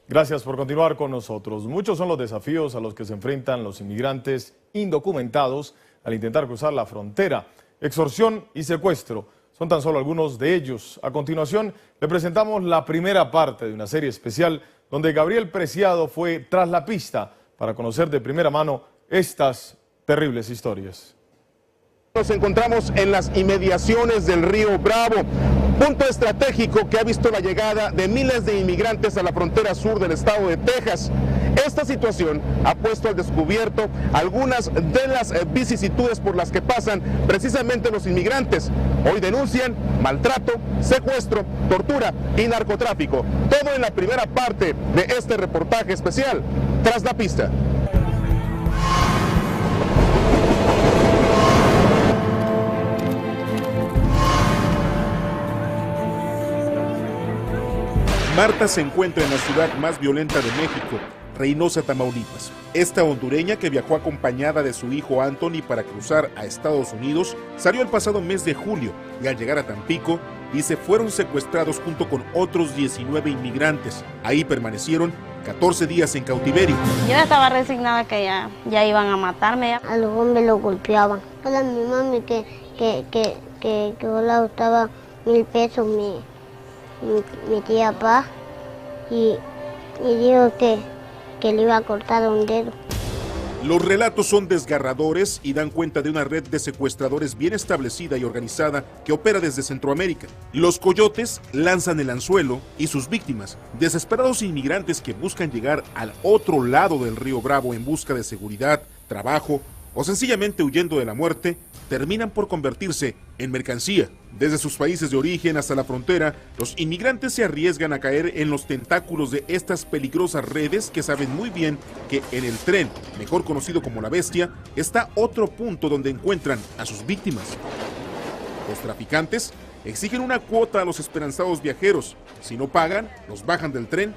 Gracias por continuar con nosotros. Muchos son los desafíos a los que se enfrentan los inmigrantes indocumentados al intentar cruzar la frontera. Extorsión y secuestro son tan solo algunos de ellos. A continuación, le presentamos la primera parte de una serie especial donde Gabriel Preciado fue tras la pista para conocer de primera mano estas terribles historias. Nos encontramos en las inmediaciones del río Bravo, punto estratégico que ha visto la llegada de miles de inmigrantes a la frontera sur del estado de Texas. Esta situación ha puesto al descubierto algunas de las vicisitudes por las que pasan precisamente los inmigrantes. Hoy denuncian maltrato, secuestro, tortura y narcotráfico. Todo en la primera parte de este reportaje especial, Tras la Pista. Marta se encuentra en la ciudad más violenta de México, Reynosa, Tamaulipas. Esta hondureña, que viajó acompañada de su hijo Anthony para cruzar a Estados Unidos, salió el pasado mes de julio y al llegar a Tampico, dice, fueron secuestrados junto con otros 19 inmigrantes. Ahí permanecieron 14 días en cautiverio. Yo estaba resignada que ya iban a matarme. A los hombres los golpeaban. Hola, mi mami que yo le gustaba 1000 pesos mi tía Paz y dijo que le iba a cortar un dedo. Los relatos son desgarradores y dan cuenta de una red de secuestradores bien establecida y organizada que opera desde Centroamérica. Los coyotes lanzan el anzuelo y sus víctimas, desesperados inmigrantes que buscan llegar al otro lado del río Bravo en busca de seguridad, trabajo o sencillamente huyendo de la muerte, terminan por convertirse en mercancía. Desde sus países de origen hasta la frontera, los inmigrantes se arriesgan a caer en los tentáculos de estas peligrosas redes que saben muy bien que en el tren, mejor conocido como La Bestia, está otro punto donde encuentran a sus víctimas. Los traficantes exigen una cuota a los esperanzados viajeros. Si no pagan, los bajan del tren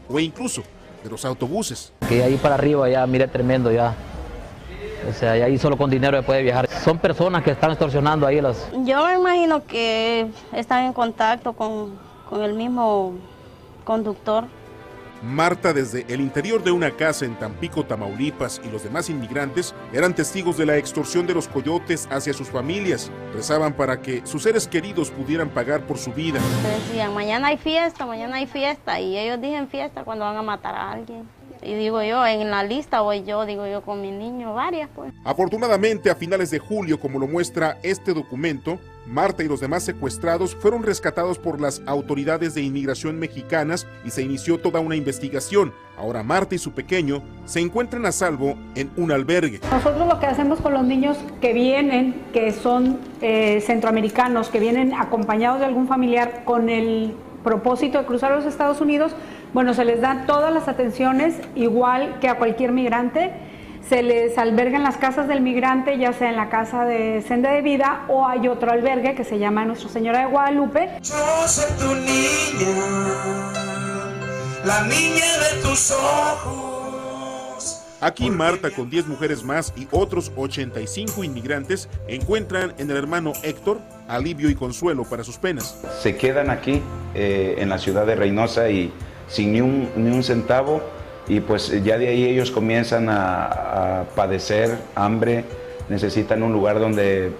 o incluso de los autobuses. Que ahí para arriba ya, mire, tremendo ya. O sea, ahí solo con dinero se puede viajar. Son personas que están extorsionando ahí las... Yo me imagino que están en contacto con el mismo conductor. Marta, desde el interior de una casa en Tampico, Tamaulipas, y los demás inmigrantes eran testigos de la extorsión de los coyotes hacia sus familias. Rezaban para que sus seres queridos pudieran pagar por su vida. Decían, mañana hay fiesta, y ellos dicen fiesta cuando van a matar a alguien. Y digo yo, en la lista voy yo, digo yo, con mi niño, varias pues. Afortunadamente, a finales de julio, como lo muestra este documento, Marta y los demás secuestrados fueron rescatados por las autoridades de inmigración mexicanas y se inició toda una investigación. Ahora Marta y su pequeño se encuentran a salvo en un albergue. Nosotros lo que hacemos con los niños que vienen, que son centroamericanos, que vienen acompañados de algún familiar con el propósito de cruzar los Estados Unidos, bueno, se les dan todas las atenciones igual que a cualquier migrante. Se les alberga en las casas del migrante, ya sea en la casa de Senda de Vida o hay otro albergue que se llama Nuestra Señora de Guadalupe. Yo soy tu niña, la niña de tus ojos. Aquí Marta, con 10 mujeres más y otros 85 inmigrantes, encuentran en el hermano Héctor alivio y consuelo para sus penas. Se quedan aquí en la ciudad de Reynosa y sin ni un centavo, y pues ya de ahí ellos comienzan a padecer hambre, necesitan un lugar donde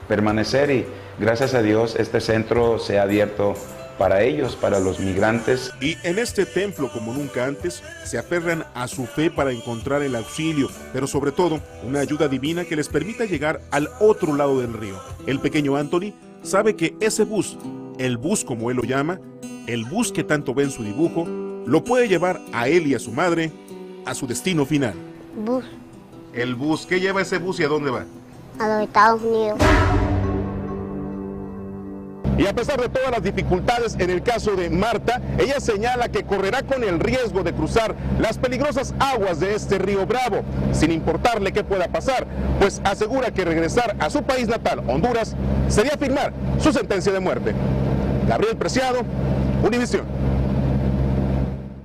permanecer y gracias a Dios este centro se ha abierto para ellos, para los migrantes. Y en este templo, como nunca antes, se aferran a su fe para encontrar el auxilio, pero sobre todo una ayuda divina que les permita llegar al otro lado del río. El pequeño Anthony sabe que ese bus, el bus como él lo llama, el bus que tanto ve en su dibujo, lo puede llevar a él y a su madre a su destino final. Bus. ¿El bus? ¿Qué lleva ese bus y a dónde va? A los Estados Unidos. Y a pesar de todas las dificultades en el caso de Marta, ella señala que correrá con el riesgo de cruzar las peligrosas aguas de este río Bravo, sin importarle qué pueda pasar, pues asegura que regresar a su país natal, Honduras, sería firmar su sentencia de muerte. Gabriel Preciado, Univisión.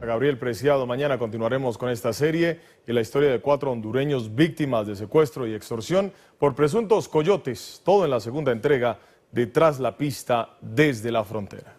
Gabriel Preciado, mañana continuaremos con esta serie y la historia de 4 hondureños víctimas de secuestro y extorsión por presuntos coyotes, todo en la segunda entrega de Tras la Pista desde la Frontera.